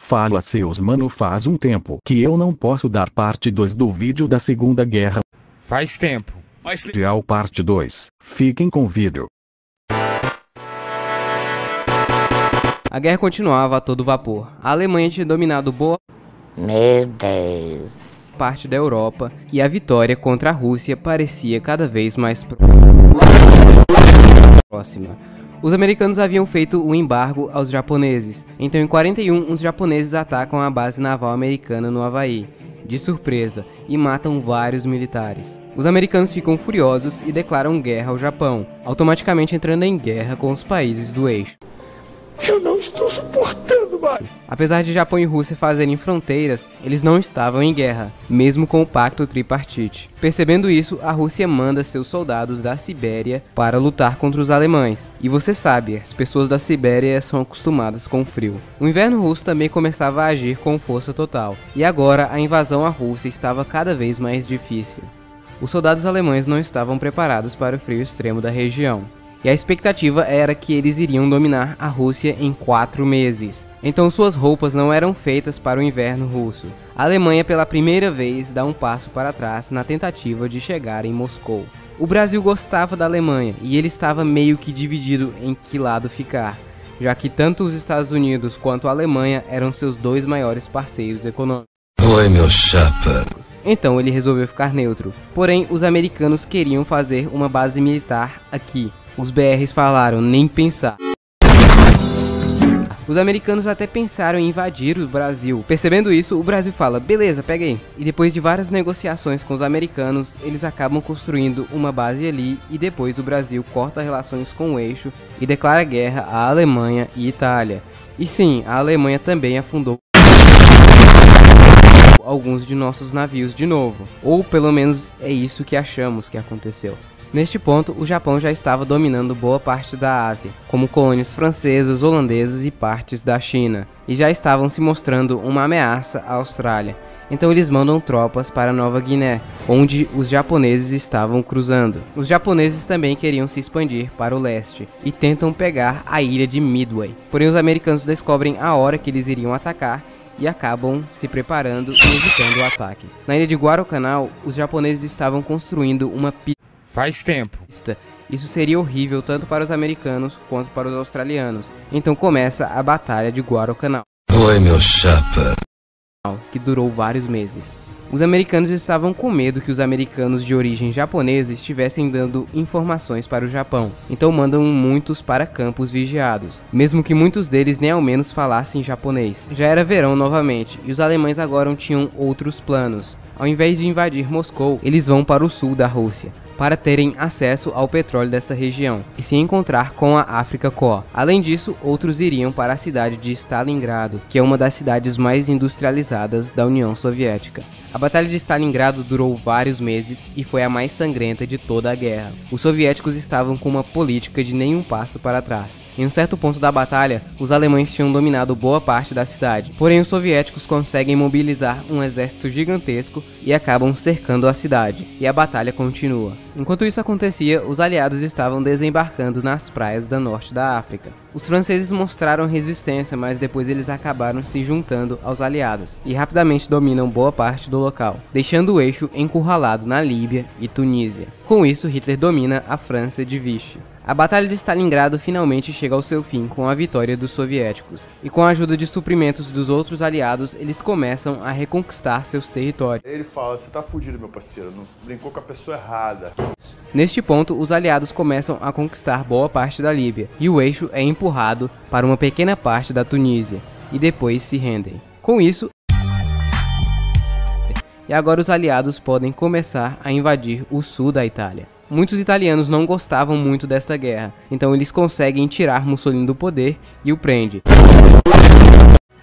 Fala seus mano, faz um tempo que eu não posso dar parte 2 do vídeo da Segunda Guerra. Faz tempo. Real parte 2. Fiquem com o vídeo. A guerra continuava a todo vapor. A Alemanha tinha dominado boa parte da Europa e a vitória contra a Rússia parecia cada vez mais próxima. Os americanos haviam feito o embargo aos japoneses, então em 41 os japoneses atacam a base naval americana no Havaí, de surpresa, e matam vários militares. Os americanos ficam furiosos e declaram guerra ao Japão, automaticamente entrando em guerra com os países do eixo. Eu não estou suportando mais. Apesar de Japão e Rússia fazerem fronteiras, eles não estavam em guerra, mesmo com o pacto tripartite. Percebendo isso, a Rússia manda seus soldados da Sibéria para lutar contra os alemães. E você sabe, as pessoas da Sibéria são acostumadas com o frio. O inverno russo também começava a agir com força total, e agora a invasão à Rússia estava cada vez mais difícil. Os soldados alemães não estavam preparados para o frio extremo da região. E a expectativa era que eles iriam dominar a Rússia em 4 meses. Então suas roupas não eram feitas para o inverno russo. A Alemanha pela primeira vez dá um passo para trás na tentativa de chegar em Moscou. O Brasil gostava da Alemanha e ele estava meio que dividido em que lado ficar, já que tanto os Estados Unidos quanto a Alemanha eram seus 2 maiores parceiros econômicos. Oi, meu chapa. Então ele resolveu ficar neutro. Porém, os americanos queriam fazer uma base militar aqui. Os BRs falaram, nem pensar. Os americanos até pensaram em invadir o Brasil. Percebendo isso, o Brasil fala, beleza, pega aí. E depois de várias negociações com os americanos, eles acabam construindo uma base ali e depois o Brasil corta relações com o eixo e declara guerra à Alemanha e Itália. E sim, a Alemanha também afundou alguns de nossos navios de novo. Ou pelo menos é isso que achamos que aconteceu. Neste ponto, o Japão já estava dominando boa parte da Ásia, como colônias francesas, holandesas e partes da China, e já estavam se mostrando uma ameaça à Austrália. Então eles mandam tropas para Nova Guiné, onde os japoneses estavam cruzando. Os japoneses também queriam se expandir para o leste, e tentam pegar a ilha de Midway. Porém os americanos descobrem a hora que eles iriam atacar, e acabam se preparando e evitando o ataque. Na ilha de Guadalcanal, os japoneses estavam construindo uma Faz tempo. Isso seria horrível tanto para os americanos quanto para os australianos. Então começa a Batalha de Guadalcanal. Oi, meu chapa. Que durou vários meses. Os americanos estavam com medo que os americanos de origem japonesa estivessem dando informações para o Japão, então mandam muitos para campos vigiados, mesmo que muitos deles nem ao menos falassem japonês. Já era verão novamente, e os alemães agora tinham outros planos. Ao invés de invadir Moscou, eles vão para o sul da Rússia, para terem acesso ao petróleo desta região e se encontrar com a Afrika Korps. Além disso, outros iriam para a cidade de Stalingrado, que é uma das cidades mais industrializadas da União Soviética. A Batalha de Stalingrado durou vários meses e foi a mais sangrenta de toda a guerra. Os soviéticos estavam com uma política de nenhum passo para trás. Em um certo ponto da batalha, os alemães tinham dominado boa parte da cidade, porém os soviéticos conseguem mobilizar um exército gigantesco e acabam cercando a cidade, e a batalha continua. Enquanto isso acontecia, os aliados estavam desembarcando nas praias do norte da África. Os franceses mostraram resistência, mas depois eles acabaram se juntando aos aliados, e rapidamente dominam boa parte do local, deixando o eixo encurralado na Líbia e Tunísia. Com isso, Hitler domina a França de Vichy. A Batalha de Stalingrado finalmente chega ao seu fim com a vitória dos soviéticos, e com a ajuda de suprimentos dos outros aliados, eles começam a reconquistar seus territórios. Ele fala, você tá fudido, meu parceiro, não brincou com a pessoa errada. Neste ponto, os aliados começam a conquistar boa parte da Líbia, e o eixo é empurrado para uma pequena parte da Tunísia, e depois se rendem. Com isso, e agora os aliados podem começar a invadir o sul da Itália. Muitos italianos não gostavam muito desta guerra, então eles conseguem tirar Mussolini do poder e o prende.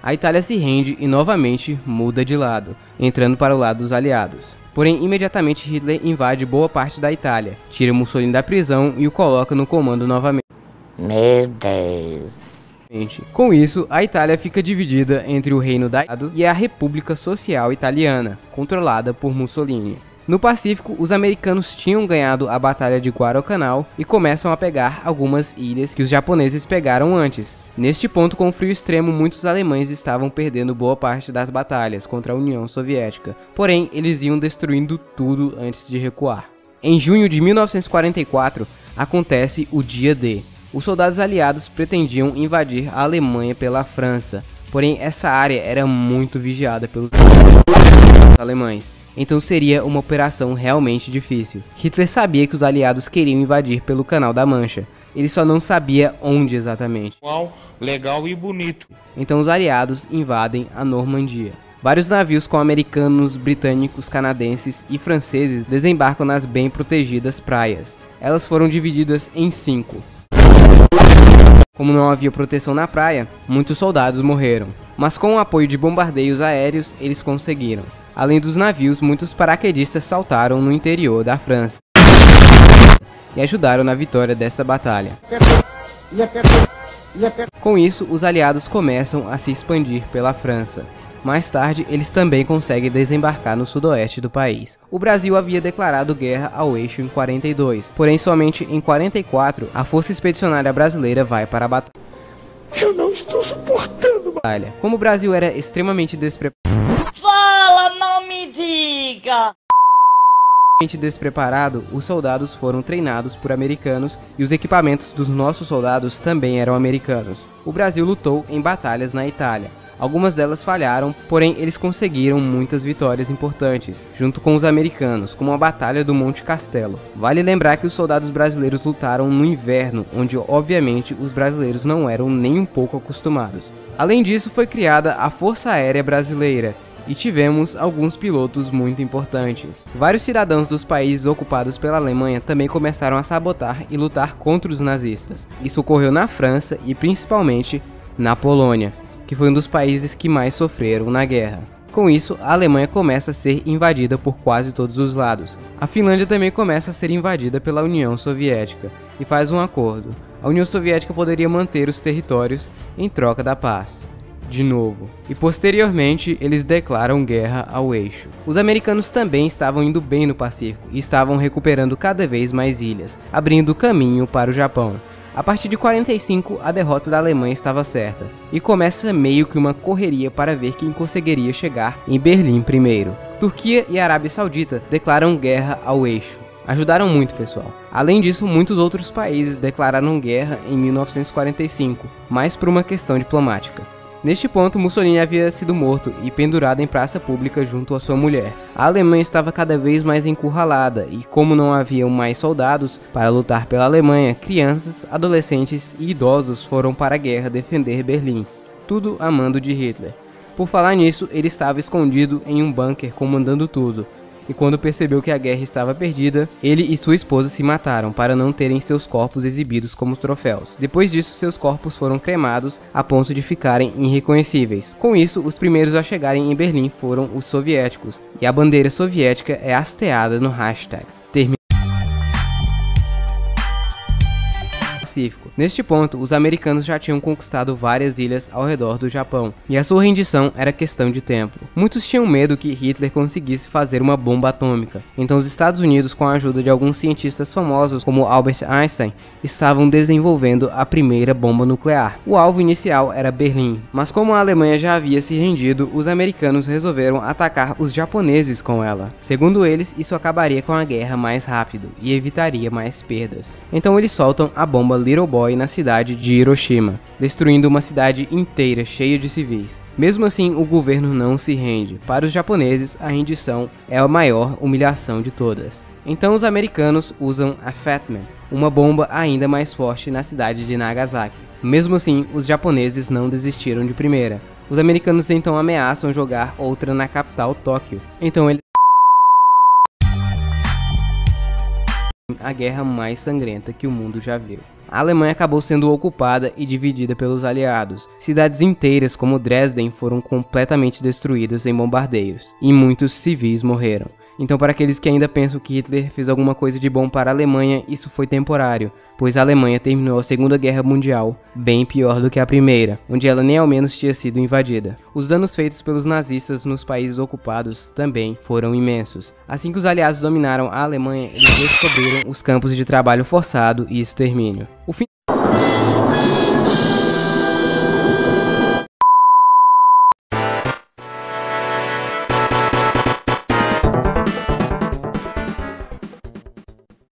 A Itália se rende e novamente muda de lado, entrando para o lado dos aliados. Porém, imediatamente Hitler invade boa parte da Itália, tira Mussolini da prisão e o coloca no comando novamente. Meu Deus. Com isso, a Itália fica dividida entre o Reino da Itália e a República Social Italiana, controlada por Mussolini. No Pacífico, os americanos tinham ganhado a Batalha de Guadalcanal e começam a pegar algumas ilhas que os japoneses pegaram antes. Neste ponto, com o frio extremo, muitos alemães estavam perdendo boa parte das batalhas contra a União Soviética, porém eles iam destruindo tudo antes de recuar. Em junho de 1944, acontece o Dia D. Os soldados aliados pretendiam invadir a Alemanha pela França, porém essa área era muito vigiada pelos alemães, então seria uma operação realmente difícil. Hitler sabia que os aliados queriam invadir pelo Canal da Mancha, ele só não sabia onde exatamente. Legal e bonito. Então os aliados invadem a Normandia. Vários navios com americanos, britânicos, canadenses e franceses desembarcam nas bem protegidas praias. Elas foram divididas em 5. Como não havia proteção na praia, muitos soldados morreram, mas com o apoio de bombardeios aéreos eles conseguiram. Além dos navios, muitos paraquedistas saltaram no interior da França e ajudaram na vitória dessa batalha. Com isso, os aliados começam a se expandir pela França. Mais tarde, eles também conseguem desembarcar no sudoeste do país. O Brasil havia declarado guerra ao eixo em 42, porém somente em 44 a Força Expedicionária Brasileira vai para a batalha. Eu não estou suportando. Como o Brasil era extremamente despreparado, os soldados foram treinados por americanos e os equipamentos dos nossos soldados também eram americanos. O Brasil lutou em batalhas na Itália. Algumas delas falharam, porém eles conseguiram muitas vitórias importantes, junto com os americanos, como a Batalha do Monte Castelo. Vale lembrar que os soldados brasileiros lutaram no inverno, onde obviamente os brasileiros não eram nem um pouco acostumados. Além disso, foi criada a Força Aérea Brasileira, e tivemos alguns pilotos muito importantes. Vários cidadãos dos países ocupados pela Alemanha também começaram a sabotar e lutar contra os nazistas. Isso ocorreu na França e principalmente na Polônia, que foi um dos países que mais sofreram na guerra. Com isso, a Alemanha começa a ser invadida por quase todos os lados. A Finlândia também começa a ser invadida pela União Soviética e faz um acordo. A União Soviética poderia manter os territórios em troca da paz. De novo. E posteriormente, eles declaram guerra ao eixo. Os americanos também estavam indo bem no Pacífico e estavam recuperando cada vez mais ilhas, abrindo caminho para o Japão. A partir de 45, a derrota da Alemanha estava certa, e começa meio que uma correria para ver quem conseguiria chegar em Berlim primeiro. Turquia e Arábia Saudita declaram guerra ao eixo. Ajudaram muito, pessoal. Além disso, muitos outros países declararam guerra em 1945, mais por uma questão diplomática. Neste ponto, Mussolini havia sido morto e pendurado em praça pública junto à sua mulher. A Alemanha estava cada vez mais encurralada e, como não haviam mais soldados para lutar pela Alemanha, crianças, adolescentes e idosos foram para a guerra defender Berlim, tudo a mando de Hitler. Por falar nisso, ele estava escondido em um bunker comandando tudo. E quando percebeu que a guerra estava perdida, ele e sua esposa se mataram para não terem seus corpos exibidos como troféus. Depois disso, seus corpos foram cremados a ponto de ficarem irreconhecíveis. Com isso, os primeiros a chegarem em Berlim foram os soviéticos, e a bandeira soviética é hasteada no hashtag. Pacífico. Neste ponto, os americanos já tinham conquistado várias ilhas ao redor do Japão, e a sua rendição era questão de tempo. Muitos tinham medo que Hitler conseguisse fazer uma bomba atômica, então os Estados Unidos, com a ajuda de alguns cientistas famosos como Albert Einstein, estavam desenvolvendo a primeira bomba nuclear. O alvo inicial era Berlim, mas como a Alemanha já havia se rendido, os americanos resolveram atacar os japoneses com ela. Segundo eles, isso acabaria com a guerra mais rápido e evitaria mais perdas. Então eles soltam a bomba Little Boy na cidade de Hiroshima, destruindo uma cidade inteira cheia de civis. Mesmo assim, o governo não se rende. Para os japoneses, a rendição é a maior humilhação de todas. Então os americanos usam a Fat Man, uma bomba ainda mais forte na cidade de Nagasaki. Mesmo assim, os japoneses não desistiram de primeira. Os americanos então ameaçam jogar outra na capital, Tóquio. Então eles a guerra mais sangrenta que o mundo já viu. A Alemanha acabou sendo ocupada e dividida pelos aliados. Cidades inteiras como Dresden foram completamente destruídas em bombardeios, e muitos civis morreram. Então, para aqueles que ainda pensam que Hitler fez alguma coisa de bom para a Alemanha, isso foi temporário, pois a Alemanha terminou a Segunda Guerra Mundial bem pior do que a Primeira, onde ela nem ao menos tinha sido invadida. Os danos feitos pelos nazistas nos países ocupados também foram imensos. Assim que os aliados dominaram a Alemanha, eles descobriram os campos de trabalho forçado e extermínio. O fim